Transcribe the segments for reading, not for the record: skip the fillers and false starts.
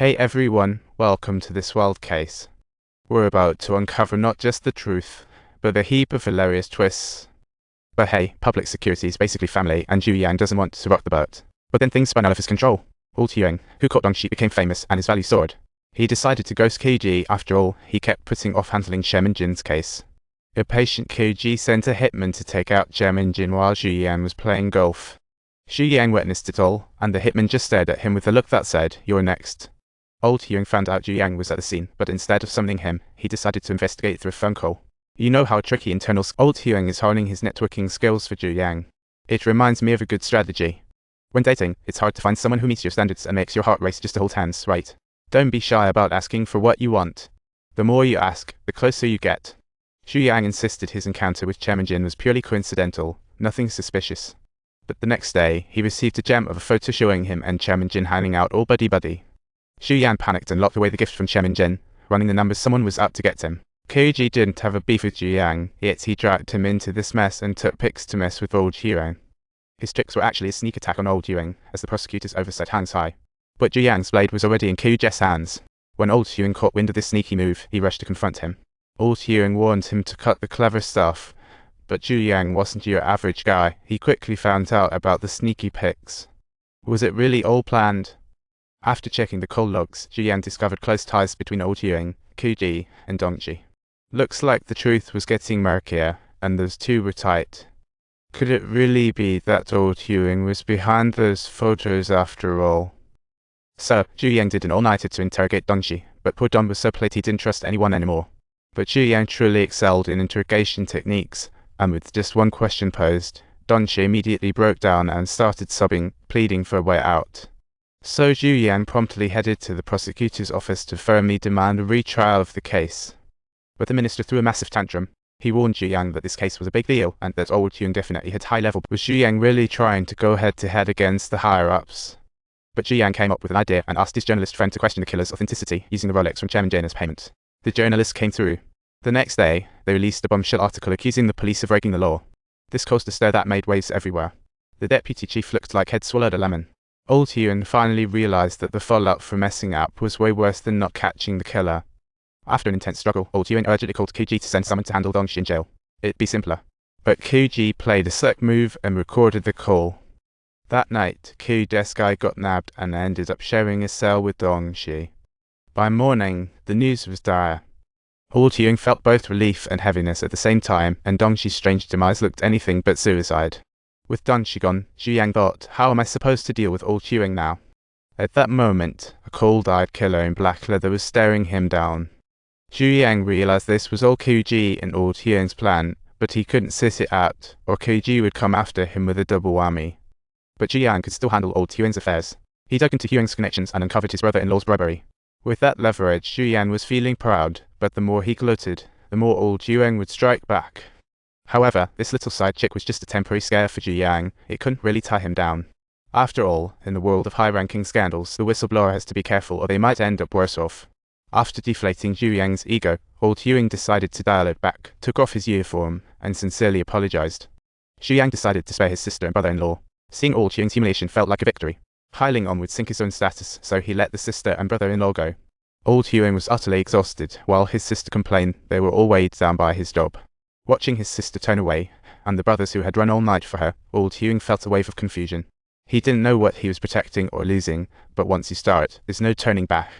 Hey everyone, welcome to this wild case. We're about to uncover not just the truth, but a heap of hilarious twists. But hey, public security is basically family, and Zhu Yang doesn't want to rock the boat. But then things spun out of his control. Old Huang, who caught Dongxi, became famous, and his value soared. He decided to ghost Keiji. After all, he kept putting off handling Chairman Jin's case. A patient Keiji sent a hitman to take out Chairman Jin while Zhu Yang was playing golf. Zhu Yang witnessed it all, and the hitman just stared at him with a look that said, "You're next." Old Huang found out Zhu Yang was at the scene, but instead of summoning him, he decided to investigate through a phone call. You know how tricky internals Old Huang is honing his networking skills for Zhu Yang. It reminds me of a good strategy. When dating, it's hard to find someone who meets your standards and makes your heart race just to hold hands, right? Don't be shy about asking for what you want. The more you ask, the closer you get. Zhu Yang insisted his encounter with Chairman Jin was purely coincidental, nothing suspicious. But the next day, he received a gem of a photo showing him and Chairman Jin hanging out all buddy-buddy. Zhu Yang panicked and locked away the gift from Chairman Jin, running the numbers someone was out to get him. Keiji didn't have a beef with Zhu Yang, yet he dragged him into this mess and took pics to mess with Old Huang. His tricks were actually a sneak attack on Old Huang, as the prosecutor's oversight hangs high. But Zhu Yang's blade was already in Keiji's hands. When Old Huang caught wind of this sneaky move, he rushed to confront him. Old Huang warned him to cut the clever stuff, but Zhu Yang wasn't your average guy. He quickly found out about the sneaky pics. Was it really all planned? After checking the call logs, Zhu Yang discovered close ties between Old Huang, Keiji, and Dongxi. Looks like the truth was getting murkier, and those two were tight. Could it really be that Old Huang was behind those photos after all? So, Zhu Yang did an all-nighter to interrogate Dongxi, but poor Dong was so plagued he didn't trust anyone anymore. But Zhu Yang truly excelled in interrogation techniques, and with just one question posed, Dongxi immediately broke down and started sobbing, pleading for a way out. So Zhu Yang promptly headed to the prosecutor's office to firmly demand a retrial of the case. But the minister threw a massive tantrum. He warned Zhu Yang that this case was a big deal and that Old Huang definitely had high level. Was Zhu Yang really trying to go head-to-head against the higher-ups? But Zhu Yang came up with an idea and asked his journalist friend to question the killer's authenticity using the Rolex from Chairman Jin as payment. The journalist came through. The next day, they released a bombshell article accusing the police of breaking the law. This caused a stir that made waves everywhere. The deputy chief looked like he'd swallowed a lemon. Old Huang finally realized that the fallout from messing up was way worse than not catching the killer. After an intense struggle, Old Huang urgently called Keiji to send someone to handle Dongxi in jail. It'd be simpler. But Keiji played a slick move and recorded the call. That night, Keiji's guy got nabbed and ended up sharing a cell with Dongxi. By morning, the news was dire. Old Huang felt both relief and heaviness at the same time, and Dongxi's strange demise looked anything but suicide. With Dongxi gone, Zhu Yang thought, how am I supposed to deal with Old Huang now? At that moment, a cold-eyed killer in black leather was staring him down. Zhu Yang realized this was all Keiji and Old Huang's plan, but he couldn't sit it out, or Keiji would come after him with a double whammy. But Zhu Yang could still handle Old Huang's affairs. He dug into Huang's connections and uncovered his brother-in-law's bribery. With that leverage, Zhu Yang was feeling proud, but the more he gloated, the more Old Huang would strike back. However, this little side chick was just a temporary scare for Zhu Yang. It couldn't really tie him down. After all, in the world of high-ranking scandals, the whistleblower has to be careful or they might end up worse off. After deflating Zhu Yang's ego, Old Huang decided to dial it back, took off his uniform, and sincerely apologized. Zhu Yang decided to spare his sister and brother-in-law. Seeing Old Huang's humiliation felt like a victory. Piling on would sink his own status, so he let the sister and brother-in-law go. Old Huang was utterly exhausted, while his sister complained they were all weighed down by his job. Watching his sister turn away, and the brothers who had run all night for her, Old Huang felt a wave of confusion. He didn't know what he was protecting or losing, but once you start, there's no turning back.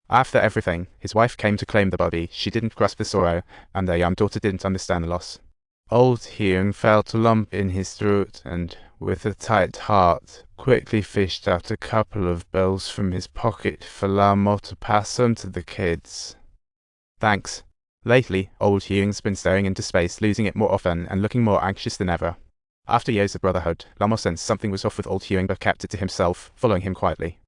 After everything, his wife came to claim the body. She didn't grasp the sorrow, and their young daughter didn't understand the loss. Old Huang felt a lump in his throat and, with a tight heart, quickly fished out a couple of bills from his pocket for Lamo to pass on to the kids. Thanks. Lately, Old Huang's been staring into space, losing it more often and looking more anxious than ever. After years of brotherhood, Lamo sensed something was off with Old Huang but kept it to himself, following him quietly.